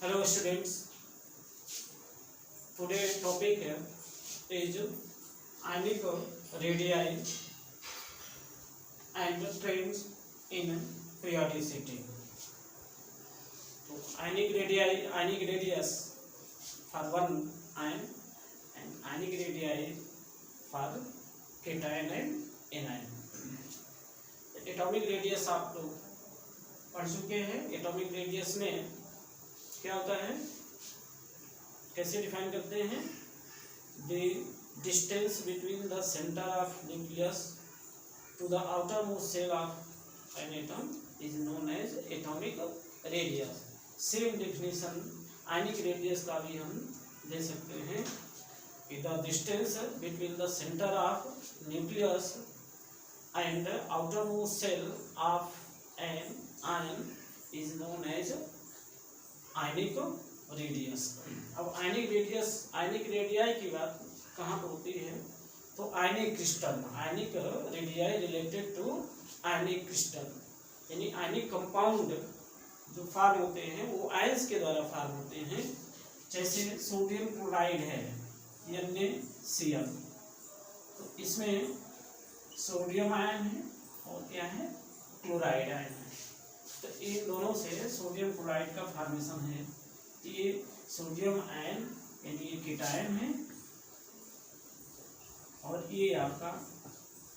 Hello students, today topic is ionic radii and trends in periodicity. So ionic radius for one ion and ionic radii for cation and anion. Atomic radius आप लोग पढ़ चुके हैं। Atomic radius में क्या होता है, कैसे डिफाइन करते हैं? The distance between the centre of nucleus to the outer most cell of an atom is known as atomic radius. Same definition ionic radius का भी हम दे सकते हैं कि the distance between the centre of nucleus and outermost cell of an ion is known as ionic radius। अब ionic radii की बात कहाँ पर होती है? तो ionic crystal, ionic radii related to ionic crystal, यानी आयनिक कंपाउंड जो फॉर्म होते हैं वो आयंस के द्वारा फॉर्म होते हैं। जैसे सोडियम क्लोराइड है NaCl, तो इसमें सोडियम आयन है और क्या है, क्लोराइड आयन है। तो इन दोनों से सोडियम क्लोराइड का फॉर्मेशन है। ये सोडियम आयन यानी ये कीटायन है और ये आपका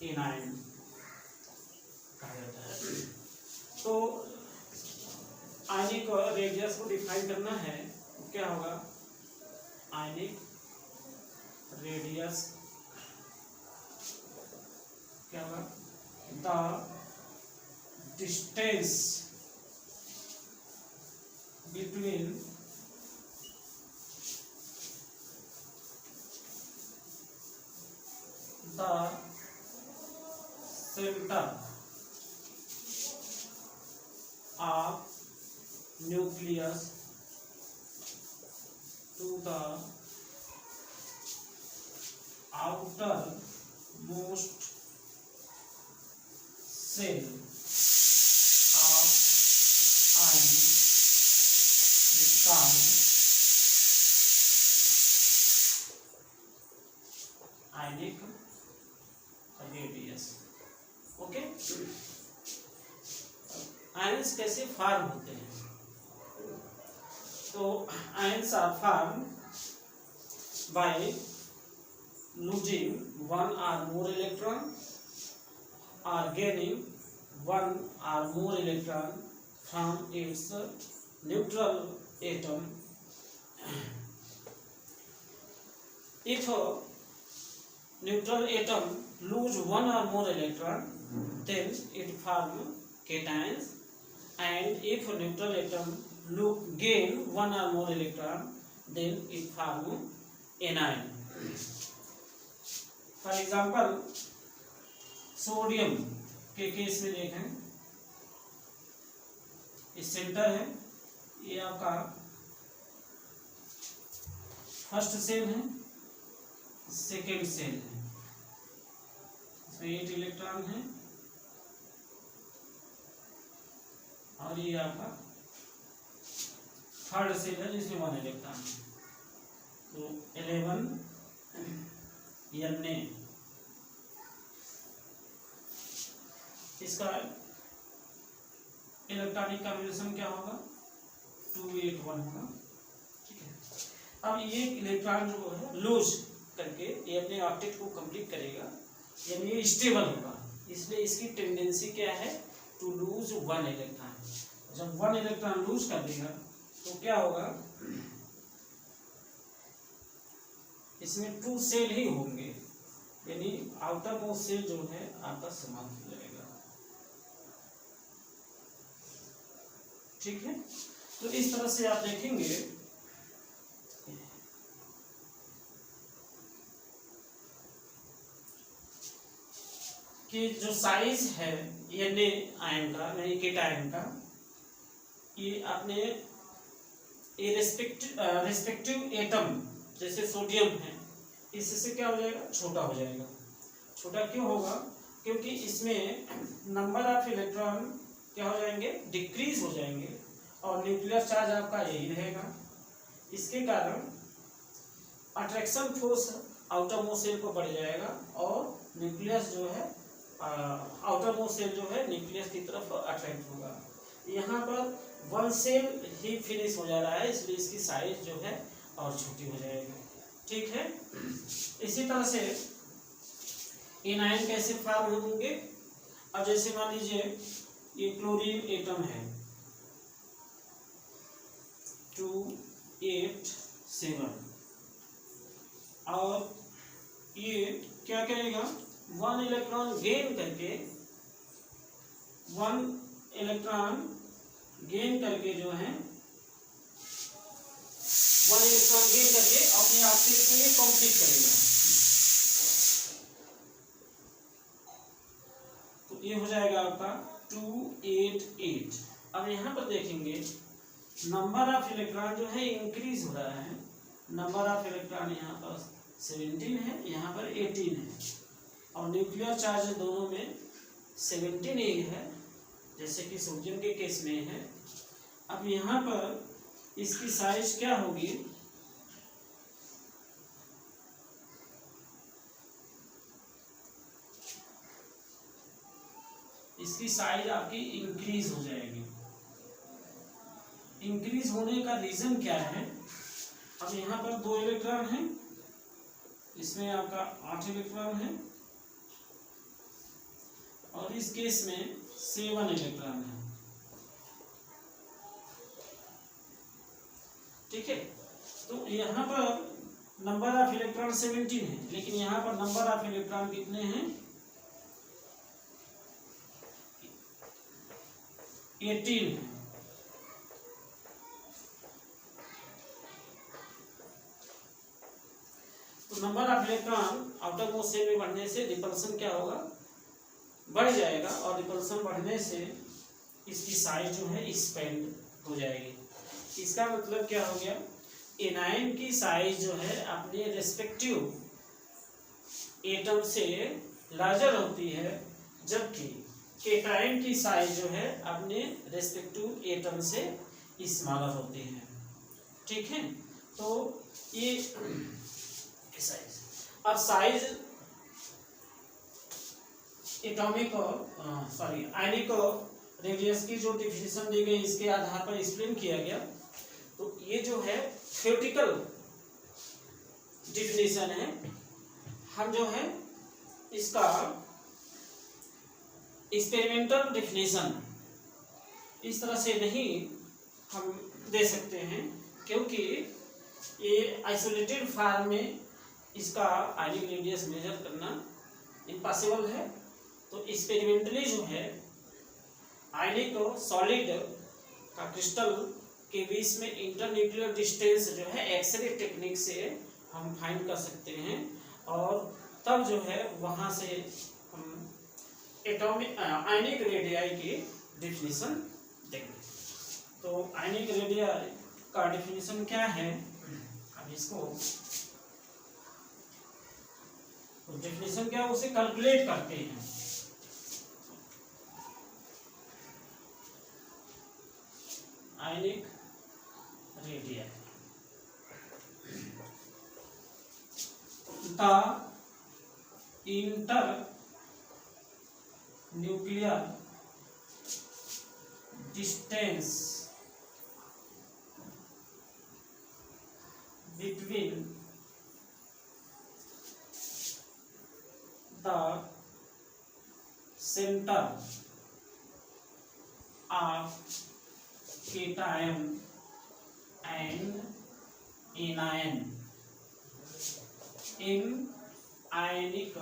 एनायन कहा जाता है। तो आयनिक रेडियस को डिफाइन करना है तो क्या होगा? आयनिक रेडियस क्या होगा? The distance between the centre of nucleus to the outer most cell of ion is called ionic radius। Okay, ions कैसे फॉर्म होते हैं? तो ions are form by losing one or more electron or gaining one or more electron from its neutral atom। If a neutral atom lose one or more electron, then it form cations, and if a neutral atom gain one or more electron, then it form anion। For example, sodium के case में देखें, इस centre है, ये आपका first cell है, second cell है, इसमें 8 इलेक्ट्रॉन है और ये आपका थर्ड सेल है जिसमें 1 इलेक्ट्रॉन है। तो 11 Na, इसका इलेक्ट्रॉनिक कॉम्बिनेशन क्या होगा? 281 होगा। ठीक है, अब ये इलेक्ट्रॉन जो है लूज करके ये अपने ऑक्टेट को कंप्लीट करेगा, यानी ये स्टेबल होगा, इसलिए इसकी टेंडेंसी क्या है? To lose 1 electron. जब 1 इलेक्ट्रॉन लूज कर देगा तो क्या होगा? इसमें 2 सेल ही होंगे, यानी आउटर मोस्ट सेल जो है आपका समाप्त हो जाएगा। ठीक है, तो इस तरह से आप देखेंगे कि जो साइज है Na आयन का, यानी कीटायन का, ये अपने रेस्पेक्टिव एटम जैसे सोडियम है, इससे क्या हो जाएगा? छोटा हो जाएगा। छोटा क्यों होगा? क्योंकि इसमें नंबर ऑफ इलेक्ट्रॉन क्या हो जाएंगे? डिक्रीज हो जाएंगे और न्यूक्लियर चार्ज आपका यही रहेगा। इसके कारण attraction force outer most shell को बढ़ जाएगा और न्यूक्लियस जो है आउटर मोस्ट शेल जो है न्यूक्लियस की तरफ अट्रैक्ट होगा। यहाँ पर वन सेल ही फिनिश हो जा रहा है, इसलिए इसकी साइज जो है और छोटी हो जाएगी। ठीक है, इसी तरह से एनायन कैसे फॉर्म होंगे। अब जैसे मान लीजिए ये क्लोरीन एटम है 2 8 7 और ये क्या करेगा 1 इलेक्ट्रॉन गेन करके 1 इलेक्ट्रॉन गेन करके जो है 1 इलेक्ट्रॉन गेन करके अपने आप से इसको ये कंप्लीट करेगा। तो ये हो जाएगा आपका 2 8 8। अब यहाँ पर देखेंगे नंबर ऑफ इलेक्ट्रॉन जो है इंक्रीज हो रहा है। नंबर ऑफ इलेक्ट्रॉन यहाँ पर 17 है, यहाँ पर 18 है और न्यूक्लियर चार्ज दोनों में 17 ही है, जैसे कि सोडियम के केस में है। अब यहाँ पर इसकी साइज क्या होगी, इसकी साइज आपकी इंक्रीज हो जाएगी। इंक्रीज होने का रीजन क्या है, अब यहाँ पर 2 इलेक्ट्रॉन है, इसमें आपका 8 इलेक्ट्रॉन है और इस केस में 7 इलेक्ट्रॉन है। ठीक है, तो यहाँ पर नंबर ऑफ इलेक्ट्रॉन 17 है, लेकिन यहाँ पर नंबर ऑफ इलेक्ट्रॉन कितने हैं 18 है। तो number of electron outer most shell में बढ़ने से रिपल्सन क्या होगा, बढ़ जाएगा और रिपल्सन बढ़ने से इसकी साइज जो है एक्सपेंड हो जाएगी। इसका मतलब क्या हो गया, एनायन की साइज जो है अपने रेस्पेक्टिव एटम से लार्जर होती है, जबकि केटायन की साइज जो है अपने रेस्पेक्टिव एटम से स्मॉलर होती है। ठीक है, तो ये साइज, अब साइज एटॉमिक आयनिक रेडियस की जो डिफिनेशन दी गई इसके आधार पर एक्सप्लेन किया गया। तो ये जो है थ्योरेटिकल डिफिनेशन है, हम जो है इसका एक्सपेरिमेंटल डिफिनेशन इस तरह से नहीं हम दे सकते हैं, क्योंकि ये आइसोलेटेड फॉर्म में इसका आयनिक रेडियस मेजर करना इम्पॉसिबल है। तो एक्सपेरिमेंटली जो है आयनिक सॉलिड का क्रिस्टल के बीच में इंटरन्यूक्लियर डिस्टेंस जो है एक्सरे टेक्निक से हम फाइंड कर सकते हैं और तब जो है वहाँ से हम एटॉमिक आयनिक रेडियाई की डेफिनेशन देंगे। तो आयनिक रेडियाई का डेफिनेशन क्या है, अब इसको डेफिनेशन क्या है उसे कैलकुलेट करते हैं। Ionic radii the inter nuclear distance between the center of cation and anion in ionic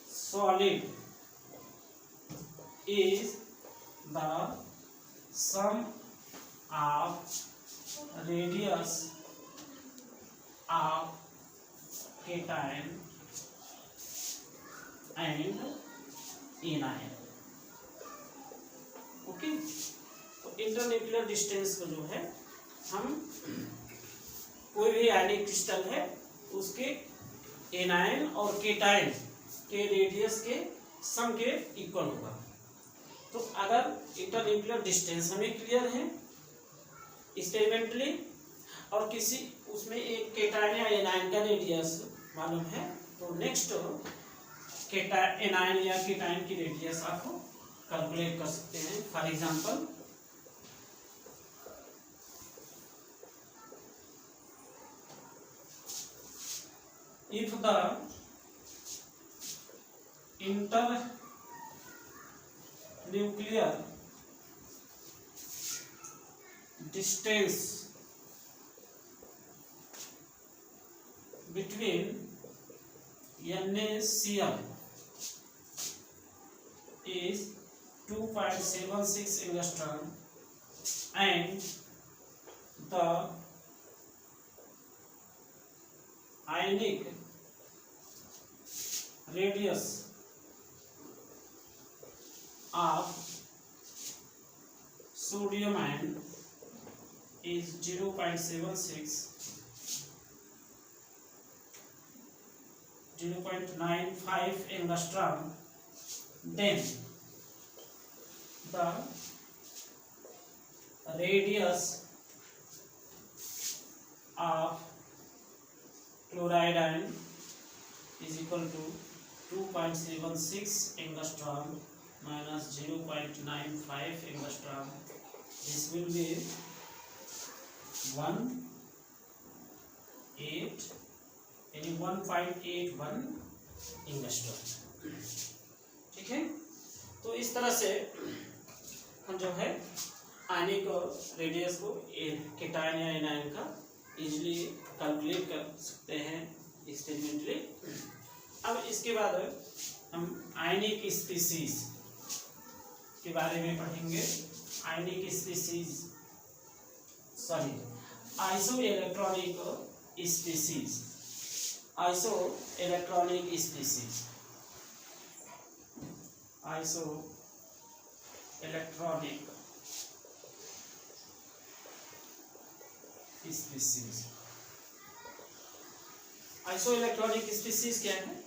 solid is the sum of radius of cation and anion। Okay, तो इंटरन्यूक्लियर डिस्टेंस को जो है हम कोई भी आयनिक क्रिस्टल है उसके एनायन और केटायन के रेडियस के सम के इक्वल होगा। तो अगर इंटरन्यूक्लियर डिस्टेंस हमें क्लियर है एक्सपेरिमेंटली, और किसी उसमें एक केटायन या एनायन का रेडियस मालूम है, तो नेक्स्ट एनायन या केटायन की रेडियस आप कैलकुलेट कर सकते हैं। For example if the internuclear distance between NaCl is 2.76 angstrom and the ionic radius of sodium ion is 0.76 0.95 angstrom, then the radius of chloride ion is equal to 2.76 angstrom minus 0.95 angstrom. This will be 1.81 angstrom। ठीक है, तो इस तरह से हम जो है ionic radius को केटायन या एनायन का इजीली कैलकुलेट कर सकते हैं एक्सपेरिमेंटली। अब इसके बाद हम आयनिक स्पीसीज के बारे में पढ़ेंगे। Ionic species isoelectronic species. Isoelectronic species isoelectronic species. Isoelectronic species क्या है?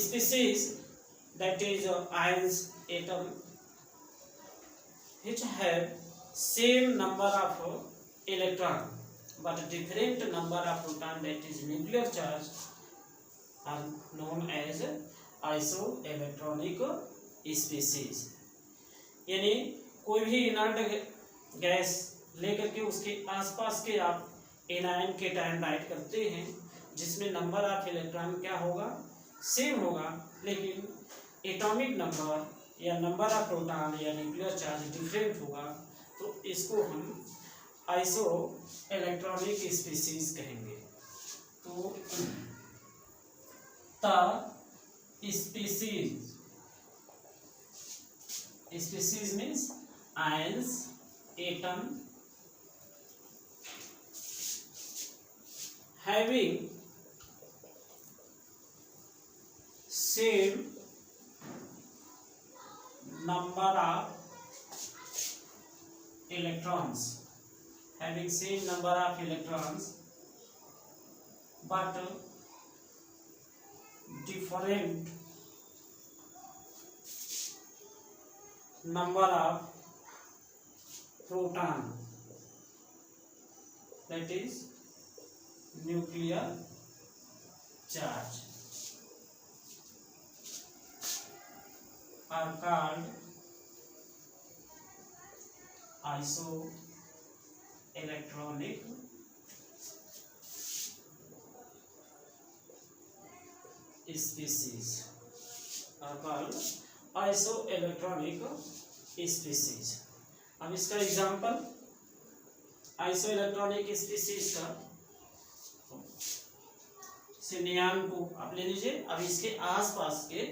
Species that is ions atom which have same number of electron but different number of proton, that is nuclear charge, are known as isoelectronic species। यानी कोई भी inert gas लेकर के उसके आसपास के आप एनायन केटायन राइट करते हैं जिसमें नंबर ऑफ इलेक्ट्रॉन क्या होगा, सेम होगा, लेकिन एटॉमिक नंबर या नंबर ऑफ प्रोटॉन या न्यूक्लियर चार्ज डिफरेंट होगा, तो इसको हम आइसो इलेक्ट्रॉनिक स्पीसीज कहेंगे। तो species means ions atom having same number of electrons, but different number of proton, that is nuclear charge, are called isoelectronic species, are called isoelectronic species। अब इसका example isoelectronic species का नियान को आप ले लीजिए। अब इसके आसपास के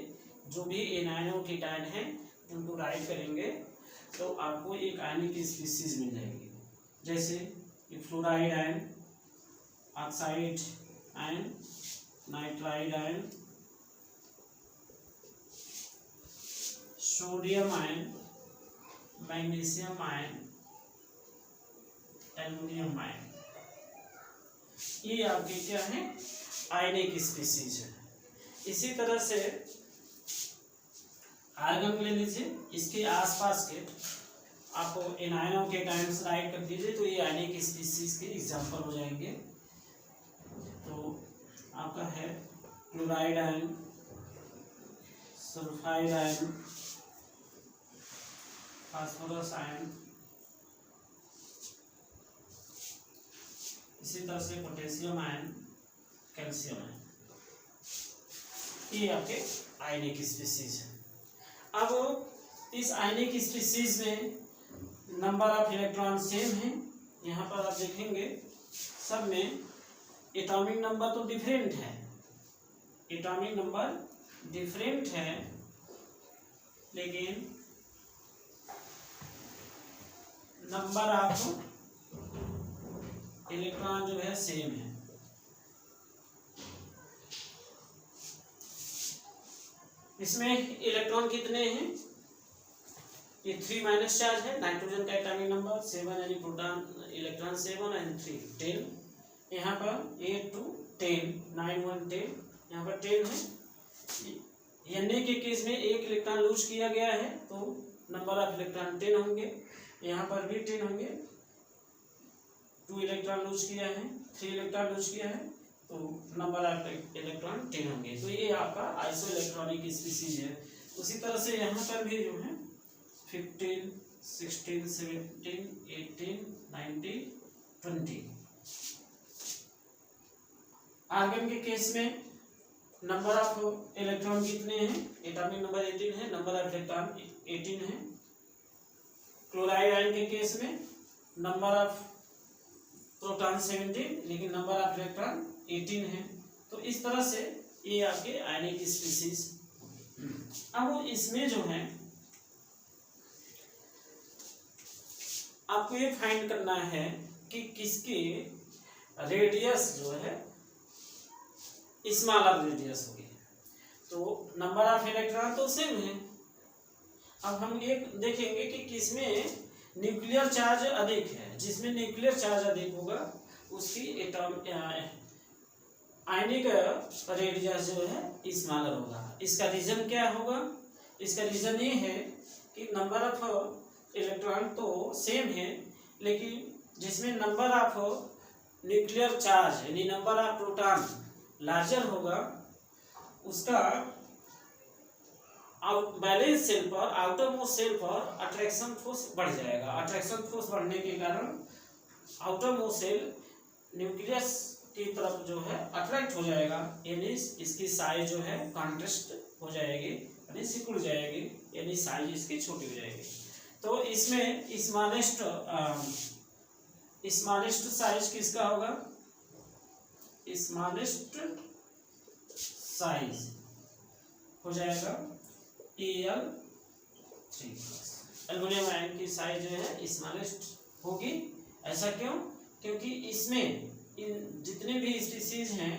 जो भी एनायन और केटायन हैं उनको राइट करेंगे तो आपको एक आयनिक स्पीसीज मिल जाएगी, जैसे fluoride ion, oxide ion, nitride ion, sodium ion, magnesium ion, aluminium ion. ये आपके क्या है, आयनिक स्पीसीज है। इसी तरह से आर्गन ले लीजिए, इसके आसपास के आपको एनायनों के टाइम्स राइट कर दीजिए, तो ये आयनिक स्पीसीज के एग्जाम्पल हो जाएंगे। तो आपका है chloride ion, sulphide ion, phosphorus ion, इसी तरह से पोटेशियम आयन, कैल्शियम आयन, ये आपके आयनिक स्पीसीज है। अब इस आयनिक स्पीसीज में नंबर ऑफ इलेक्ट्रॉन सेम है। यहाँ पर आप देखेंगे सब में एटॉमिक नंबर तो डिफरेंट है, एटॉमिक नंबर डिफरेंट है, लेकिन नंबर ऑफ इलेक्ट्रॉन जो है सेम है। इसमें इलेक्ट्रॉन कितने हैं? ये 3 माइनस चार्ज है। नाइट्रोजन का एटॉमिक नंबर 7 यानी प्रोटॉन इलेक्ट्रॉन 7 एंड 3 10। यहाँ पर 8 to 10 9 1 10, यहाँ पर 10 है। Na के केस में एक इलेक्ट्रॉन लूज किया गया है तो नंबर ऑफ इलेक्ट्रॉन 10 होंगे। यहाँ पर भी 10 होंगे। 2 इलेक्ट्रॉन लूज किया है, 3 इलेक्ट्रॉन लूज किया है तो नंबर ऑफ इलेक्ट्रॉन 10 होंगे। तो ये आपका आइसो इलेक्ट्रॉनिक स्पीसीज है। उसी तरह से यहाँ पर भी जो है 15 16 17 18 19 20। आर्गन के केस में नंबर ऑफ इलेक्ट्रॉन कितने हैं? एटॉमिक नंबर 18 है, नंबर ऑफ इलेक्ट्रॉन 18 है। क्लोराइड आयन के केस में नंबर ऑफ प्रोटॉन 17, लेकिन नंबर ऑफ इलेक्ट्रॉन 18 है। तो इस तरह से ये आपके आयनिक स्पीसीज। अब इसमें जो है आपको ये फाइंड करना है कि किसकी रेडियस जो है स्मॉलर रेडियस होगी। तो नंबर ऑफ इलेक्ट्रॉन तो सेम है। अब हम ये देखेंगे कि किसमें न्यूक्लियर चार्ज अधिक है। जिसमें न्यूक्लियर चार्ज अधिक होगा उसकी आयनिक रेडियस जो है स्मॉलर होगा। इसका रीजन क्या होगा? इसका रीजन ये है कि नंबर ऑफ इलेक्ट्रॉन तो सेम है, लेकिन जिसमें नंबर ऑफ न्यूक्लियर चार्ज यानी नंबर ऑफ प्रोटॉन लार्जर होगा उसका बैलेंस सेल पर, आउटर मोस्ट सेल पर अट्रैक्शन फोर्स बढ़ जाएगा। अट्रैक्शन फोर्स बढ़ने के कारण आउटर मोस्ट सेल न्यूक्लियस की तरफ जो है अट्रैक्ट हो जाएगा, यानी इसकी साइज जो है कॉन्ट्रास्ट हो जाएगी, यानी सिकुड़ जाएगी, यानी साइज इसकी छोटी हो जाएगी। तो इसमें स्मॉलेस्ट साइज किसका होगा? स्मॉलेस्ट साइज हो जाएगा Al3। एल्युमिनियम आयन की साइज जो है स्मॉलेस्ट होगी। ऐसा क्यों? क्योंकि इसमें जितने भी स्पीसीज हैं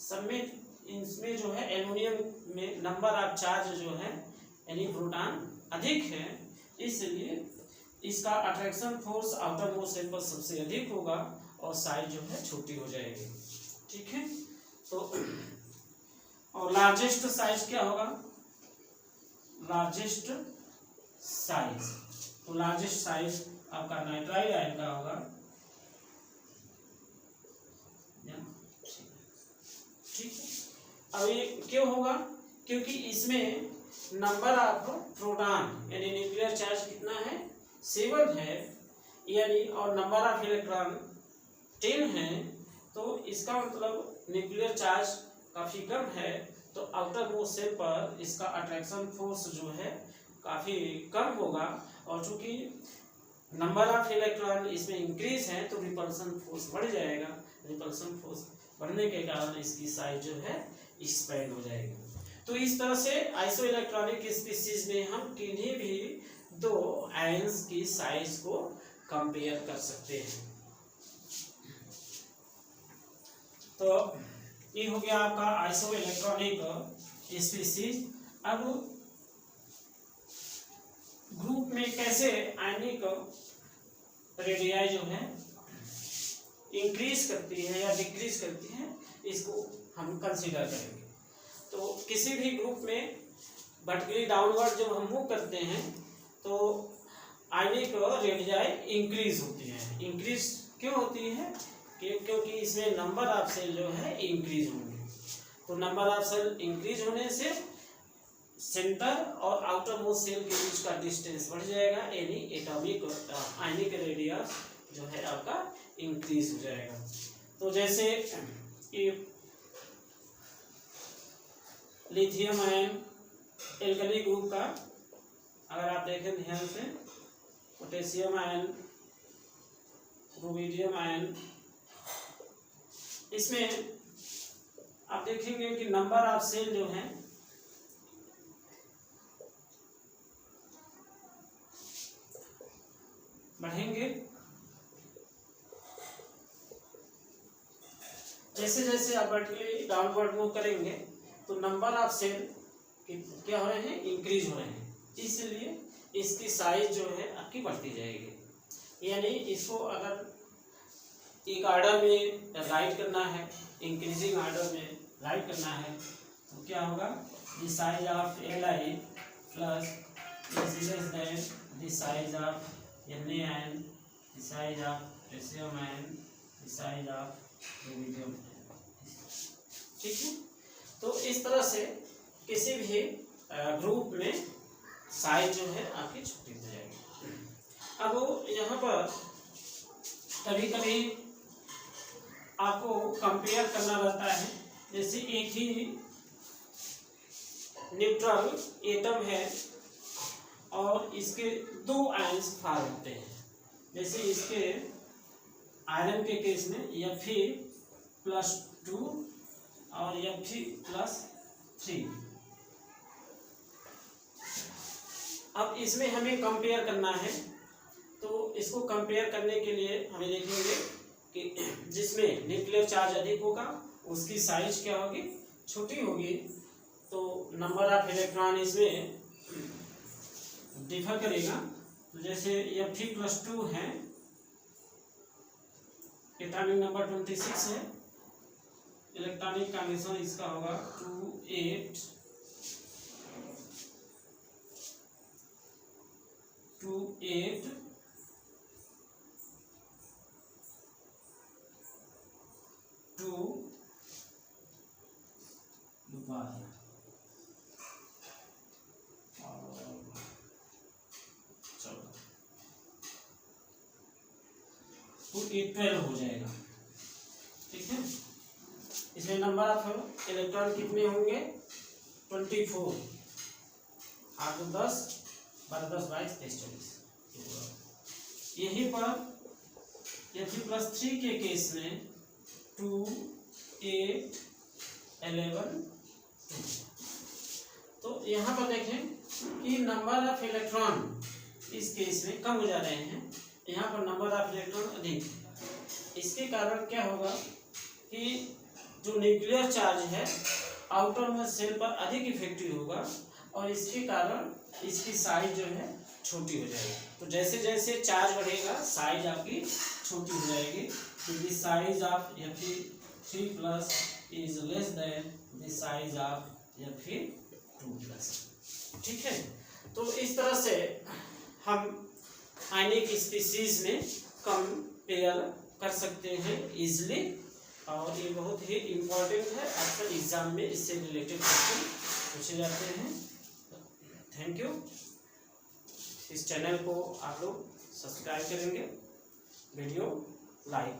सब में इसमें जो है एल्युमिनियम में नंबर ऑफ चार्ज जो है यानी प्रोटॉन अधिक है, इसलिए इसका attraction force outer most cell पर सबसे अधिक होगा और साइज जो है छोटी हो जाएगी। ठीक है। तो और लार्जेस्ट साइज क्या होगा? लार्जेस्ट साइज, तो लार्जेस्ट साइज आपका नाइट्राइल आयन का होगा। ठीक है। अब ये क्यों होगा? क्योंकि इसमें नंबर ऑफ प्रोटॉन यानी न्यूक्लियर चार्ज कितना है? 7 है, यानी और नंबर ऑफ इलेक्ट्रॉन 10 है। तो इसका मतलब न्यूक्लियर चार्ज काफी कम है, तो आउटर मोस्ट सेल पर इसका अट्रैक्शन फोर्स जो है काफी कम होगा। और चूंकि नंबर ऑफ इलेक्ट्रॉन इसमें इंक्रीज है तो रिपल्सन फोर्स बढ़ जाएगा। रिपल्सन फोर्स बढ़ने के कारण इसकी साइज जो है एक्सपैंड हो जाएगी। तो इस तरह से आइसो इलेक्ट्रॉनिक स्पीसीज में हम किन्हीं भी दो आयंस की साइज को कंपेयर कर सकते हैं। तो ये हो गया आपका आइसो इलेक्ट्रॉनिक स्पीसीज। अब ग्रुप में कैसे आयनिक रेडियाई जो है इंक्रीज करती है या डिक्रीज करती है, इसको हम कंसीडर करेंगे। तो किसी भी ग्रुप में वर्टिकली डाउनवर्ड जब हम मूव करते हैं तो आयनिक रेडियाई इंक्रीज होती है। इंक्रीज क्यों होती है? क्योंकि इसमें नंबर ऑफ सेल जो है इंक्रीज होंगे। तो नंबर ऑफ सेल इंक्रीज होने से सेंटर और आउटर मोस्ट सेल के बीच का डिस्टेंस बढ़ जाएगा, यानी एटॉमिक आयनिक रेडियस जो है आपका इंक्रीज हो जाएगा। तो जैसे कि लिथियम आयन एल्कली ग्रुप का अगर आप देखें ध्यान से, पोटेशियम आयन, रुबिडियम आयन, इसमें आप देखेंगे कि नंबर ऑफ सेल जो है बढ़ेंगे। जैसे जैसे आप वर्टिकली डाउनवर्ड मूव करेंगे तो नंबर ऑफ सेल क्या हो रहे हैं? इंक्रीज हो रहे हैं। इसलिए इसकी साइज जो है आपकी बढ़ती जाएगी। यानी इसको अगर एक ऑर्डर में राइट करना है, इंक्रीजिंग ऑर्डर में राइट करना है, तो क्या होगा? The size of Li plus is less than the size of Na, the size of potassium ion, the size of rubidium ion। ठीक है, तो इस तरह से किसी भी ग्रुप में साइज जो है आपकी छोटी हो जाएगी। अब यहाँ पर कभी कभी आपको कंपेयर करना रहता है, जैसे एक ही न्यूट्रल एटम है और इसके दो आयन्स फॉर्म होते हैं। जैसे इसके आयरन के केस में Fe+2 और Fe+3। अब इसमें हमें कंपेयर करना है, तो इसको कंपेयर करने के लिए हमें देखेंगे कि जिसमें न्यूक्लियर चार्ज अधिक होगा उसकी साइज क्या होगी? छोटी होगी। तो नंबर ऑफ इलेक्ट्रॉन इसमें डिफर करेगा। तो जैसे Fe+2 है, एटॉमिक नंबर 26 है, इलेक्ट्रॉनिक कॉम्बिनेशन इसका होगा 28 2 12 हो जाएगा। ठीक है, इसमें नंबर ऑफ इलेक्ट्रॉन कितने होंगे? 24। 8 10 12 10 22 23 24। यहीं पर Fe+3 के केस में 2 8 11 2। तो यहाँ पर देखें कि नंबर ऑफ इलेक्ट्रॉन इस केस में कम हो जा रहे हैं, यहाँ पर नंबर ऑफ इलेक्ट्रॉन अधिक है। इसके कारण क्या होगा कि जो न्यूक्लियर चार्ज है आउटर मोस्ट सेल पर अधिक इफेक्टिव होगा और इसके कारण इसकी साइज जो है छोटी हो जाएगी। तो जैसे जैसे चार्ज बढ़ेगा साइज आपकी छोटी हो जाएगी। तो the size of Fe3+ is less than the size of Fe2+। ठीक है, तो इस तरह से हम आयनिक स्पीसीज में कंपेयर कर सकते हैं इजीली, और ये बहुत ही इम्पोर्टेंट है। अक्सर एग्जाम में इससे रिलेटेड क्वेश्चन पूछे जाते हैं। Thank you. इस चैनल को आप लोग सब्सक्राइब करेंगे, वीडियो लाइक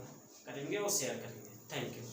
करेंगे और शेयर करेंगे। Thank you.